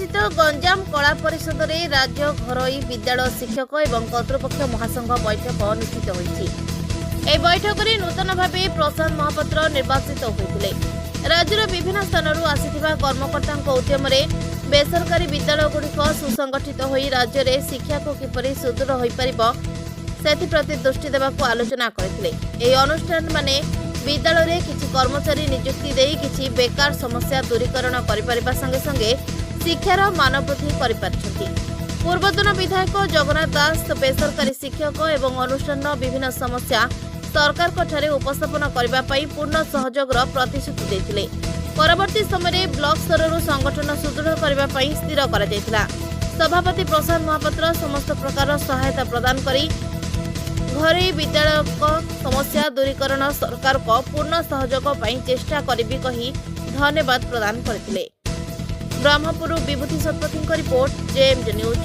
निर्वाचित गंजाम कला परिषद में राज्य घरोई विद्यालय शिक्षक एवं कर्तृपक्ष महासंघ बैठक अनुष्ठित होती। ए बैठक में नूतन भाव प्रशांत महापात्र निर्वाचित होते। राज्यर विभिन्न स्थान आसिथिबा कर्मकर्ता उद्यम बेसरकारी विद्यालयगुड़िक सुसंगठित हो राज्य में शिक्षा को किपरि सुदृढ़ हो पारिबो सेथिप्रति दृष्टि देबाकू आलोचना करथिले। एही अनुष्ठान माने विद्यालय में किछि कर्मचारी नियुक्ति देई किछि बेकार समस्या दूरीकरण करिपारिबा संगे संगे शिक्षार मान वृद्धि करिपारछथि। पूर्वतन विधायक जगन्नाथ दास बेसरकारी शिक्षक एवं अनुष्ठान विभिन्न समस्या सरकार उपस्थापन करने पूर्ण सहयोगर प्रतिश्रुति देते। परवर्ती समय ब्लॉक स्तर संगठन सुदृढ़ करने स्थिर कर सभापति प्रशांत महापात्र समस्त प्रकार सहायता प्रदान करी घरे विद्यालय समस्या दूरीकरण सरकार को पूर्ण सहयोग चेष्टा करी कही धन्यवाद प्रदान करथिले। ब्रह्मपुर विभूति शतपथी रिपोर्ट जेएमजे न्यूज।